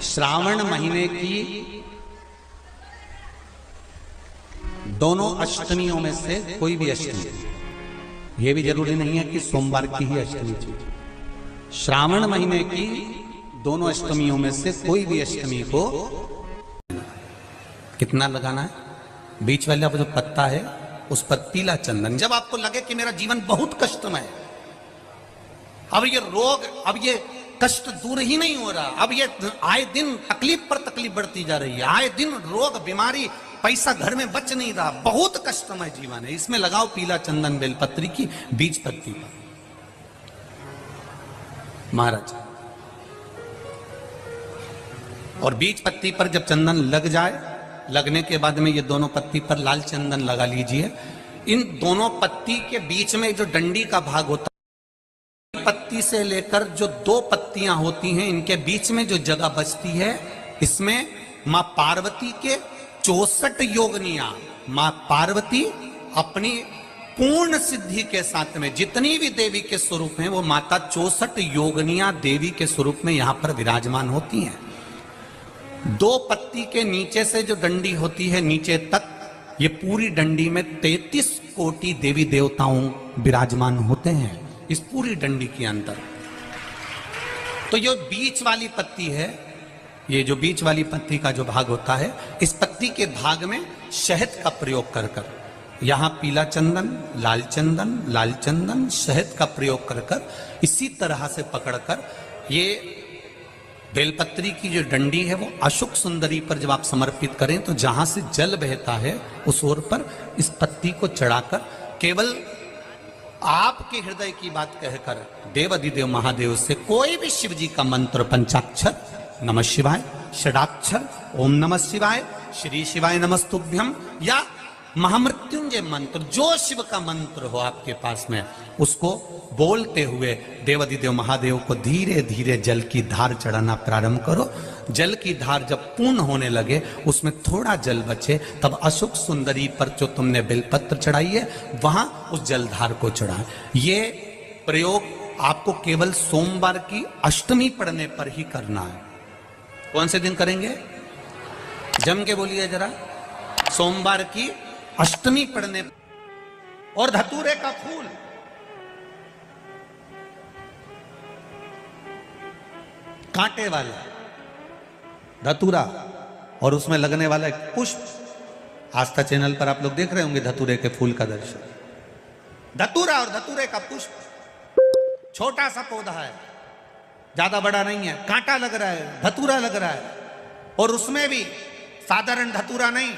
श्रावण महीने की दोनों अष्टमियों में से कोई भी अष्टमी, यह भी जरूरी नहीं है कि सोमवार की ही अष्टमी चाहिए। श्रावण महीने की दोनों अष्टमियों में से कोई भी अष्टमी को कितना लगाना है? बीच वाला जो पत्ता है उस पर पीला चंदन। जब आपको लगे कि मेरा जीवन बहुत कष्टमय है, अब ये रोग, अब ये कष्ट दूर ही नहीं हो रहा, अब ये आए दिन तकलीफ पर तकलीफ बढ़ती जा रही है, आए दिन रोग बीमारी, पैसा घर में बच नहीं रहा, बहुत कष्टमय जीवन है, इसमें लगाओ पीला चंदन बेलपत्री की बीज पत्ती पर। महाराज, और बीज पत्ती पर जब चंदन लग जाए, लगने के बाद में ये दोनों पत्ती पर लाल चंदन लगा लीजिए। इन दोनों पत्ती के बीच में जो डंडी का भाग होता है, पत्ती से लेकर जो दो पत्तियां होती हैं, इनके बीच में जो जगह बचती है, इसमें मां पार्वती के 64 योगनियां, मां पार्वती अपनी पूर्ण सिद्धि के साथ में जितनी भी देवी के स्वरूप हैं, वो माता 64 योगनियां देवी के स्वरूप में यहां पर विराजमान होती हैं। दो पत्ती के नीचे से जो डंडी होती है नीचे तक, ये पूरी डंडी में 33 कोटि देवी देवताओं विराजमान होते हैं इस पूरी डंडी के अंदर। तो जो बीच वाली पत्ती है, ये जो बीच वाली पत्ती का जो भाग होता है, इस पत्ती के भाग में शहद का प्रयोग कर कर, यहां पीला चंदन, लाल चंदन, शहद का प्रयोग कर कर, इसी तरह से पकड़कर ये बेलपत्री की जो डंडी है वो अशोक सुंदरी पर जब आप समर्पित करें, तो जहां से जल बहता है उस ओर पर इस पत्ती को चढ़ाकर केवल आपके हृदय की बात कहकर देवाधिदेव महादेव से कोई भी शिव जी का मंत्र, पंचाक्षर नमः शिवाय, षडाक्षर ओम नमः शिवाय, श्री शिवाय नमस्तुभ्यम, या महामृत्युंजय मंत्र, जो शिव का मंत्र हो आपके पास में, उसको बोलते हुए देवाधिदेव महादेव को धीरे धीरे जल की धार चढ़ाना प्रारंभ करो। जल की धार जब पूर्ण होने लगे, उसमें थोड़ा जल बचे, तब अशोक सुंदरी पर जो तुमने बेलपत्र चढ़ाई है, वहां उस जलधार को चढ़ा। ये प्रयोग आपको केवल सोमवार की अष्टमी पढ़ने पर ही करना है। कौन से दिन करेंगे? जम के बोलिए जरा। सोमवार की अष्टमी पढ़ने। और धतूरे का फूल, कांटे वाला धतूरा, और उसमें लगने वाला एक पुष्प। आस्था चैनल पर आप लोग देख रहे होंगे धतूरे के फूल का दर्शन। धतूरा और धतूरे का पुष्प, छोटा सा पौधा है, ज्यादा बड़ा नहीं है, कांटा लग रहा है, धतूरा लग रहा है, और उसमें भी साधारण धतूरा नहीं,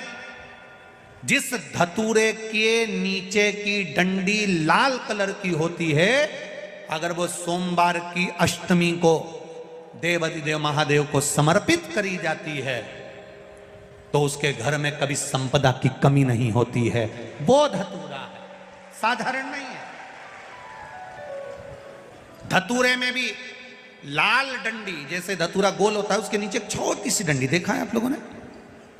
जिस धतूरे के नीचे की डंडी लाल कलर की होती है, अगर वो सोमवार की अष्टमी को देवाधिदेव महादेव को समर्पित करी जाती है, तो उसके घर में कभी संपदा की कमी नहीं होती है। वो धतूरा है, साधारण नहीं है। धतूरे में भी लाल डंडी, जैसे धतूरा गोल होता है, उसके नीचे छोटी सी डंडी, देखा है आप लोगों ने?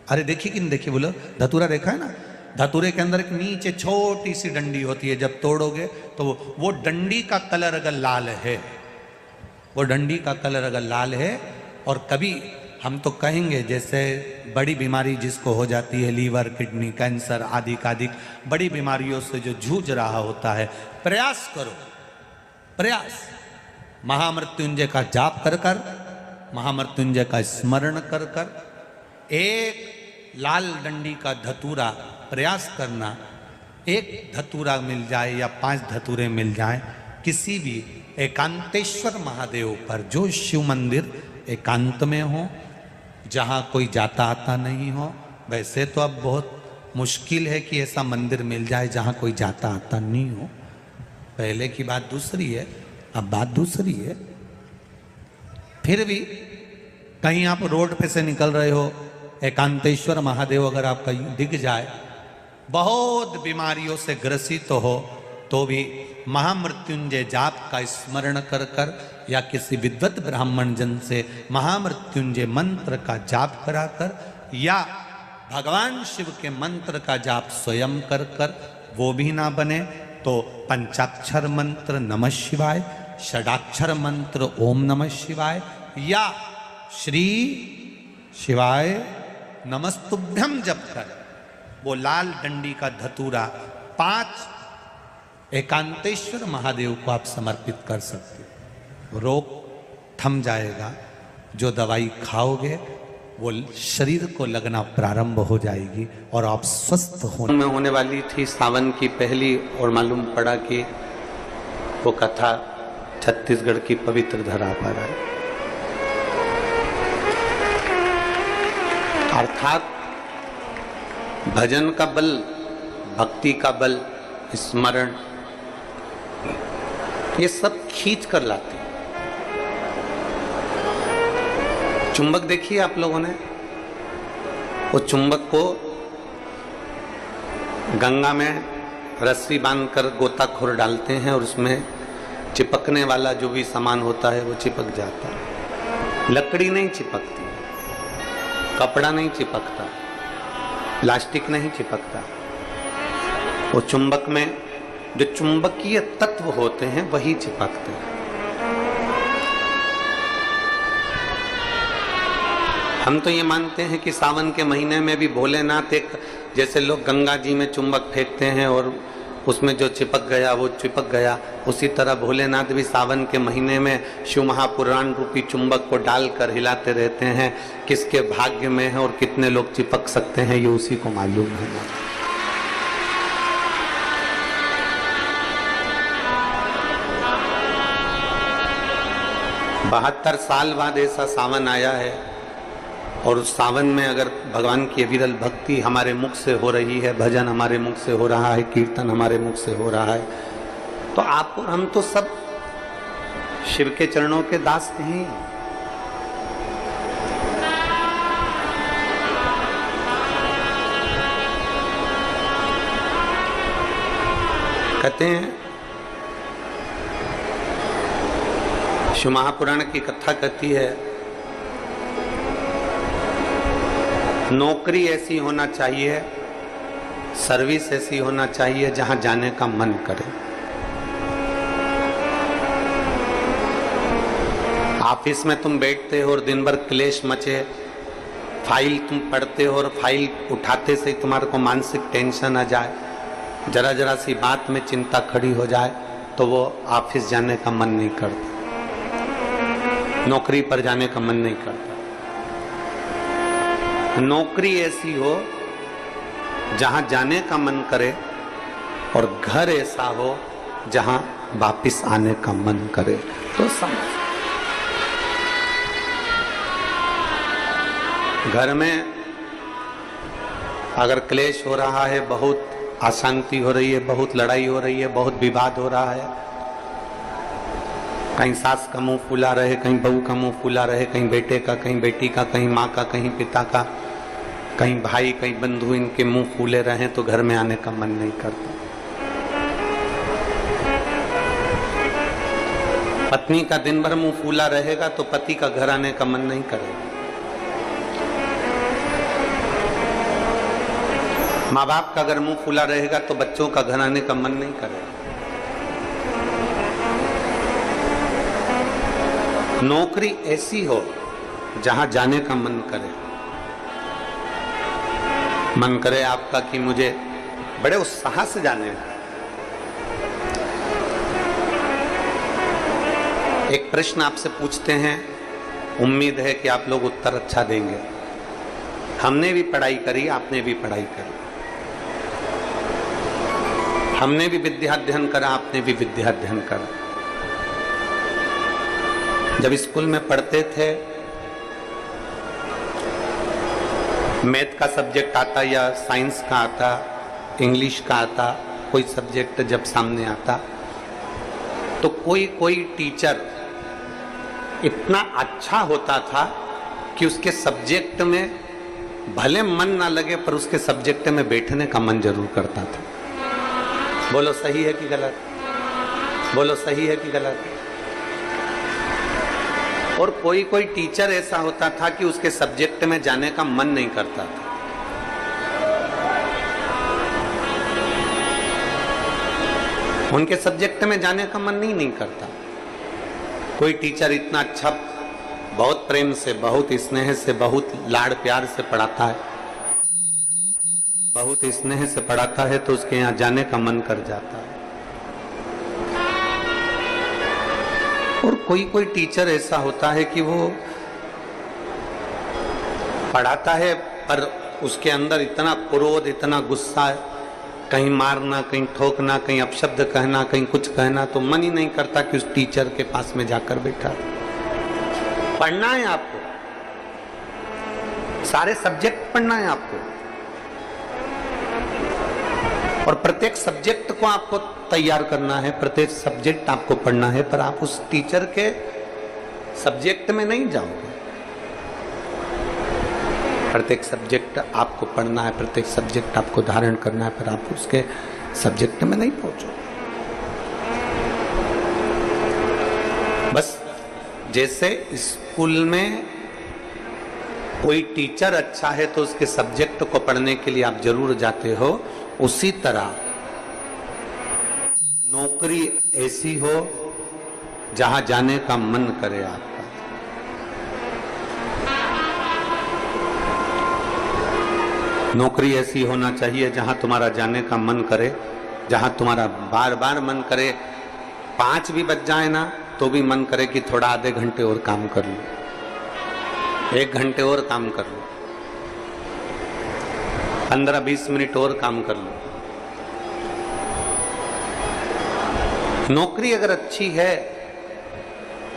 अरे देखिए कि नहीं देखिए, बोलो धतूरा देखा है ना? धतूरे के अंदर एक नीचे छोटी सी डंडी होती है, जब तोड़ोगे तो वो डंडी का कलर अगर लाल है, वो डंडी का कलर अगर लाल है, और कभी हम तो कहेंगे जैसे बड़ी बीमारी जिसको हो जाती है, लीवर, किडनी, कैंसर आदि कादिक बड़ी बीमारियों से जो जूझ रहा होता है, प्रयास करो, प्रयास महामृत्युंजय का जाप कर कर, महामृत्युंजय का स्मरण कर कर, एक लाल डंडी का धतूरा प्रयास करना। एक धतूरा मिल जाए या 5 धतूरे मिल जाए, किसी भी एकांतेश्वर महादेव पर, जो शिव मंदिर एकांत में हो, जहाँ कोई जाता आता नहीं हो। वैसे तो अब बहुत मुश्किल है कि ऐसा मंदिर मिल जाए जहाँ कोई जाता आता नहीं हो, पहले की बात दूसरी है, अब बात दूसरी है। फिर भी कहीं आप रोड पे से निकल रहे हो, एकांतेश्वर महादेव अगर आपका दिख जाए, बहुत बीमारियों से ग्रसित हो, तो भी महामृत्युंजय जाप का स्मरण कर कर, या किसी विद्वत ब्राह्मण जन से महामृत्युंजय मंत्र का जाप कराकर, या भगवान शिव के मंत्र का जाप स्वयं कर कर, वो भी ना बने तो पंचाक्षर मंत्र नमः शिवाय, षडाक्षर मंत्र ओम नमः शिवाय, या श्री शिवाय नमस्तुभ्यम जप कर वो लाल डंडी का धतूरा 5 एकांतेश्वर महादेव को आप समर्पित कर सकते हो। रोग थम जाएगा। जो दवाई खाओगे वो शरीर को लगना प्रारंभ हो जाएगी और आप स्वस्थ होने वाली थी। सावन की पहली और मालूम पड़ा कि वो कथा छत्तीसगढ़ की पवित्र धरा पर है। अर्थात भजन का बल, भक्ति का बल, स्मरण, ये सब खींच कर लाते। चुंबक देखिए आप लोगों ने, वो चुंबक को गंगा में रस्सी बांधकर गोताखोर डालते हैं और उसमें चिपकने वाला जो भी सामान होता है वो चिपक जाता है। लकड़ी नहीं चिपकती, कपड़ा नहीं चिपकता, प्लास्टिक नहीं चिपकता। वो चुंबक में जो चुंबकीय तत्व होते हैं वही चिपकते हैं। हम तो ये मानते हैं कि सावन के महीने में भी भोलेनाथ एक, जैसे लोग गंगा जी में चुंबक फेंकते हैं और उसमें जो चिपक गया वो चिपक गया, उसी तरह भोलेनाथ भी सावन के महीने में शिव महापुराण रूपी चुंबक को डालकर हिलाते रहते हैं। किसके भाग्य में है और कितने लोग चिपक सकते हैं ये उसी को मालूम है। 72 साल बाद ऐसा सावन आया है और उस सावन में अगर भगवान की अविरल भक्ति हमारे मुख से हो रही है, भजन हमारे मुख से हो रहा है, कीर्तन हमारे मुख से हो रहा है, तो आप और हम तो सब शिव के चरणों के दास हैं। कहते हैं, शिव महापुराण की कथा कहती है, नौकरी ऐसी होना चाहिए, सर्विस ऐसी होना चाहिए जहां जाने का मन करे। ऑफिस में तुम बैठते हो और दिन भर क्लेश मचे, फाइल तुम पढ़ते हो और फाइल उठाते से तुम्हारे को मानसिक टेंशन आ जाए, जरा जरा सी बात में चिंता खड़ी हो जाए तो वो ऑफिस जाने का मन नहीं करता, नौकरी पर जाने का मन नहीं करता। नौकरी ऐसी हो जहां जाने का मन करे और घर ऐसा हो जहां वापिस आने का मन करे। तो समझ, घर में अगर क्लेश हो रहा है, बहुत अशांति हो रही है, बहुत लड़ाई हो रही है, बहुत विवाद हो रहा है, कहीं सास का मुंह फूला रहे, कहीं बहू का मुंह फूला रहे, कहीं बेटे का, कहीं बेटी का, कहीं माँ का, कहीं पिता का, कहीं भाई, कहीं बंधु, इनके मुंह फूले रहे तो घर में आने का मन नहीं करता। पत्नी का दिन भर मुंह फूला रहेगा तो पति का घर आने का मन नहीं करेगा। माँ बाप का अगर मुंह फूला रहेगा तो बच्चों का घर आने का मन नहीं करेगा। नौकरी ऐसी हो जहां जाने का मन करे, मन करे आपका कि मुझे बड़े उत्साह से जाने है। एक प्रश्न आपसे पूछते हैं, उम्मीद है कि आप लोग उत्तर अच्छा देंगे। हमने भी पढ़ाई करी, आपने भी पढ़ाई करी, हमने भी विद्या अध्ययन करा, आपने भी विद्या अध्ययन करा। जब स्कूल में पढ़ते थे, मैथ का सब्जेक्ट आता या साइंस का आता, इंग्लिश का आता, कोई सब्जेक्ट जब सामने आता तो कोई टीचर इतना अच्छा होता था कि उसके सब्जेक्ट में भले मन ना लगे पर उसके सब्जेक्ट में बैठने का मन जरूर करता था। बोलो सही है कि गलत? बोलो सही है कि गलत? और कोई टीचर ऐसा होता था कि उसके सब्जेक्ट में जाने का मन नहीं करता था। उनके सब्जेक्ट में जाने का मन नहीं करता। कोई टीचर इतना अच्छा बहुत प्रेम से, बहुत स्नेह से, बहुत लाड़ प्यार से पढ़ाता है, बहुत स्नेह से पढ़ाता है तो उसके यहाँ जाने का मन कर जाता है। और कोई कोई टीचर ऐसा होता है कि वो पढ़ाता है पर उसके अंदर इतना क्रोध, इतना गुस्सा है, कहीं मारना, कहीं ठोकना, कहीं अपशब्द कहना, कहीं कुछ कहना, तो मन ही नहीं करता कि उस टीचर के पास में जाकर बैठा। पढ़ना है आपको, सारे सब्जेक्ट पढ़ना है आपको, और प्रत्येक सब्जेक्ट को आपको तैयार करना है, प्रत्येक सब्जेक्ट आपको पढ़ना है, पर आप उस टीचर के सब्जेक्ट में नहीं जाओगे। प्रत्येक सब्जेक्ट आपको पढ़ना है, प्रत्येक सब्जेक्ट आपको धारण करना है, पर आप उसके सब्जेक्ट में नहीं पहुंचोगे। बस जैसे स्कूल में कोई टीचर अच्छा है तो उसके सब्जेक्ट को पढ़ने के लिए आप जरूर जाते हो, उसी तरह नौकरी ऐसी हो जहां जाने का मन करे आपका। नौकरी ऐसी होना चाहिए जहां तुम्हारा जाने का मन करे, जहां तुम्हारा बार बार मन करे, 5 भी बज जाए ना तो भी मन करे कि थोड़ा आधे घंटे और काम कर लो, 1 घंटे और काम कर लो, 15-20 मिनट और काम कर लो। नौकरी अगर अच्छी है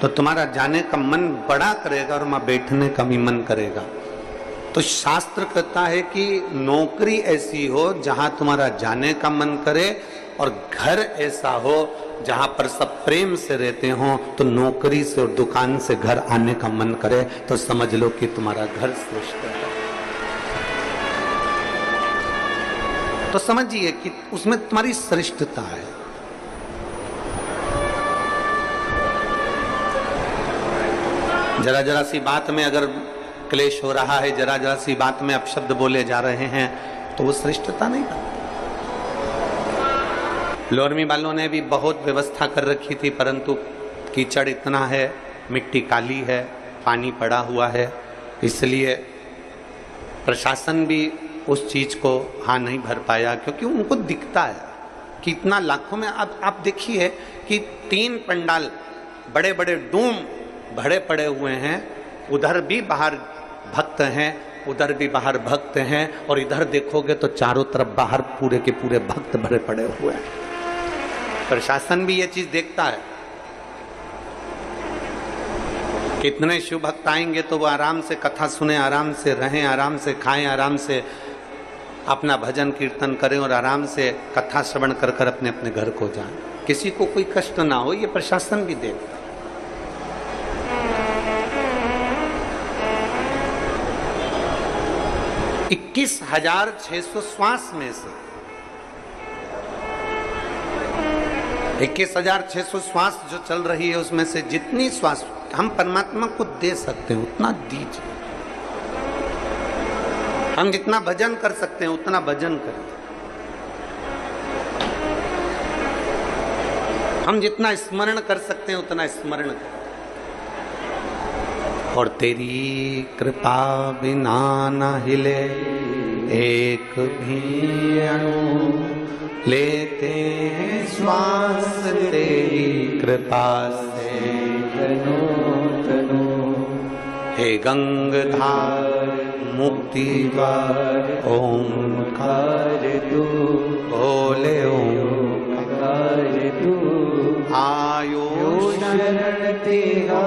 तो तुम्हारा जाने का मन बड़ा करेगा और वहां बैठने का भी मन करेगा। तो शास्त्र कहता है कि नौकरी ऐसी हो जहां तुम्हारा जाने का मन करे, और घर ऐसा हो जहां पर सब प्रेम से रहते हो, तो नौकरी से और दुकान से घर आने का मन करे, तो समझ लो कि तुम्हारा घर श्रेष्ठ है। तो समझिए कि उसमें तुम्हारी श्रेष्ठता है। जरा जरा सी बात में अगर क्लेश हो रहा है, जरा जरा सी बात में अपशब्द बोले जा रहे हैं, तो वो श्रेष्ठता नहीं बनती। लोरमी वालों ने भी बहुत व्यवस्था कर रखी थी, परंतु कीचड़ इतना है, मिट्टी काली है, पानी पड़ा हुआ है, इसलिए प्रशासन भी उस चीज को हाँ नहीं भर पाया, क्योंकि उनको दिखता है कि इतना लाखों में। अब आप देखिए कि 3 पंडाल बड़े बड़े डूम भरे पड़े हुए हैं, उधर भी बाहर भक्त हैं, उधर भी बाहर भक्त हैं, और इधर देखोगे तो चारों तरफ बाहर पूरे के पूरे भक्त भरे पड़े हुए हैं। प्रशासन भी ये चीज देखता है। कितने शिव भक्त आएंगे तो वो आराम से कथा सुने, आराम से रहें, आराम से खाएं, आराम से अपना भजन कीर्तन करें, और आराम से कथा श्रवण कर कर अपने अपने घर को जाएं, किसी को कोई कष्ट ना हो। ये प्रशासन भी देखता है। 21,600 श्वास में से 21,600 श्वास जो चल रही है, उसमें से जितनी श्वास हम परमात्मा को दे सकते हैं उतना दीजिए। हम जितना भजन कर सकते हैं उतना भजन करें, हम जितना स्मरण कर सकते हैं उतना स्मरण करें। और तेरी कृपा बिना न हिले एक भी अणु, लेते हैं श्वास तेरी कृपा से तनो तनो। हे गंगाधार मुक्ति द्वार ओंकार तू, बोले ओंकार तू। आयो शरण तेरा